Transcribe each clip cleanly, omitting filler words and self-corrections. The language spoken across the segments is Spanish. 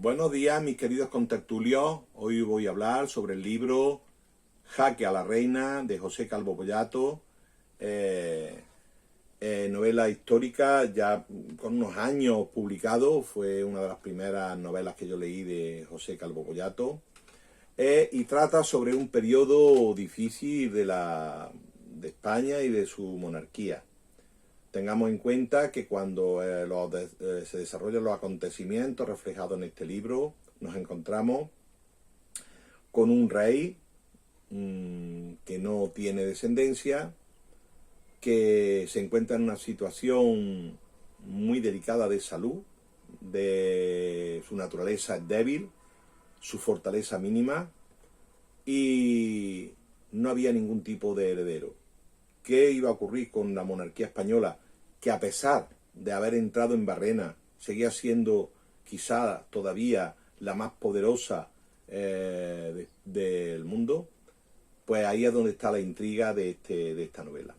Buenos días, mis queridos contertulios. Hoy voy a hablar sobre el libro Jaque a la Reina de José Calvo Pollato, novela histórica ya con unos años publicado. Fue una de las primeras novelas que yo leí de José Calvo Pollato, y trata sobre un periodo difícil de España y de su monarquía. Tengamos en cuenta que cuando se desarrollan los acontecimientos reflejados en este libro, nos encontramos con un rey que no tiene descendencia, que se encuentra en una situación muy delicada de salud, de su naturaleza es débil, su fortaleza mínima, y no había ningún tipo de heredero. ¿Qué iba a ocurrir con la monarquía española, que a pesar de haber entrado en Barrena, seguía siendo quizá todavía la más poderosa del mundo? Pues ahí es donde está la intriga de esta novela.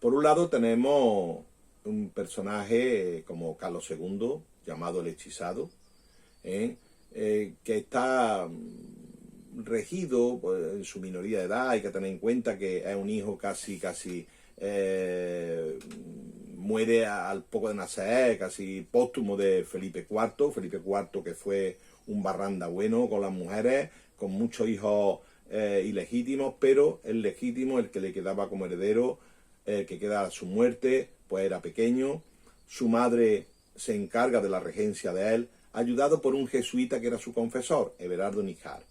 Por un lado tenemos un personaje como Carlos II, llamado el Hechizado, que está regido en su minoría de edad. Hay que tener en cuenta que es un hijo casi muere al poco de nacer, casi póstumo de Felipe IV, que fue un barranda bueno con las mujeres, con muchos hijos ilegítimos, pero el legítimo, el que le quedaba como heredero, que queda a su muerte, pues era pequeño. Su madre se encarga de la regencia de él, ayudado por un jesuita que era su confesor, Everardo Níjar.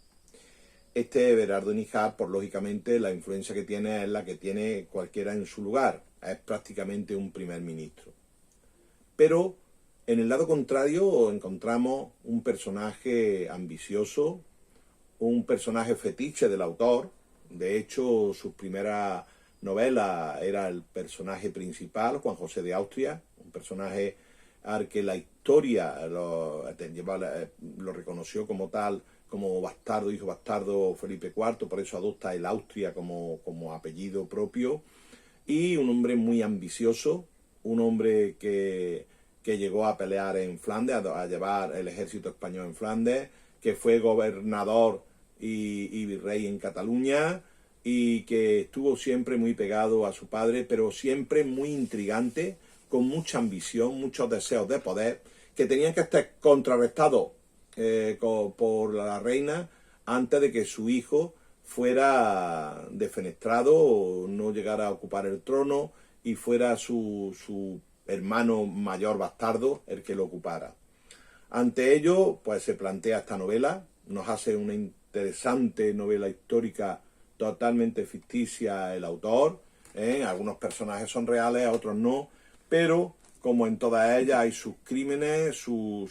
Este Everardo Níjar, por lógicamente, la influencia que tiene es la que tiene cualquiera en su lugar. Es prácticamente un primer ministro. Pero en el lado contrario encontramos un personaje ambicioso, un personaje fetiche del autor. De hecho, sus primeras novelas era el personaje principal, Juan José de Austria, un personaje al que la historia lo reconoció como tal, como bastardo, hijo bastardo Felipe IV, por eso adopta el Austria como apellido propio, y un hombre muy ambicioso, un hombre que llegó a pelear en Flandes, a llevar el ejército español en Flandes, que fue gobernador y virrey en Cataluña, y que estuvo siempre muy pegado a su padre, pero siempre muy intrigante, con mucha ambición, muchos deseos de poder, que tenían que estar contrarrestados por la reina antes de que su hijo fuera defenestrado o no llegara a ocupar el trono y fuera su hermano mayor bastardo el que lo ocupara. Ante ello, pues se plantea esta novela, nos hace una interesante novela histórica totalmente ficticia el autor, algunos personajes son reales, otros no, pero como en todas ellas hay sus crímenes, su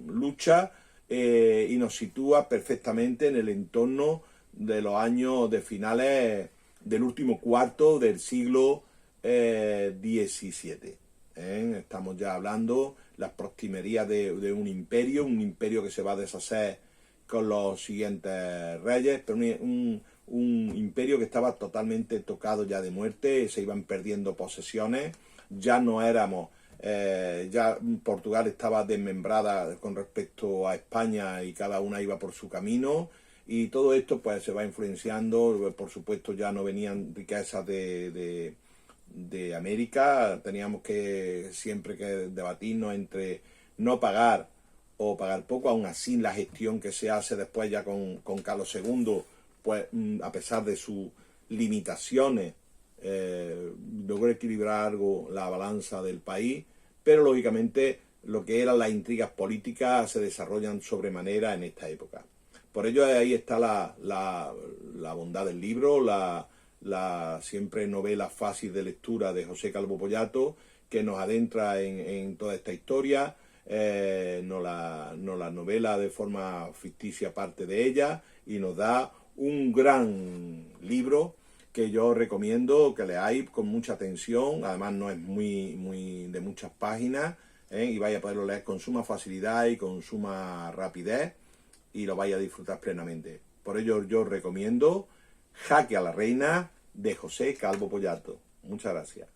lucha, y nos sitúa perfectamente en el entorno de los años de finales del último cuarto del siglo XVII. Estamos ya hablando las postrimerías de un imperio que se va a deshacer con los siguientes reyes, pero un imperio que estaba totalmente tocado ya de muerte, se iban perdiendo posesiones, ya no éramos, ya Portugal estaba desmembrada con respecto a España y cada una iba por su camino, y todo esto pues se va influenciando. Por supuesto ya no venían riquezas de América, teníamos que siempre que debatirnos entre no pagar o pagar poco. Aún así la gestión que se hace después ya con Carlos II, pues a pesar de sus limitaciones, logró equilibrar algo la balanza del país, pero lógicamente lo que eran las intrigas políticas se desarrollan sobremanera en esta época. Por ello ahí está la bondad del libro, la siempre novela fácil de lectura de José Calvo Pollato, que nos adentra en toda esta historia, nos la novela de forma ficticia parte de ella, y nos da un gran libro que yo recomiendo que leáis con mucha atención. Además no es muy de muchas páginas, y vais a poderlo leer con suma facilidad y con suma rapidez, y lo vais a disfrutar plenamente. Por ello yo recomiendo Jaque a la Reina de José Calvo Pollato. Muchas gracias.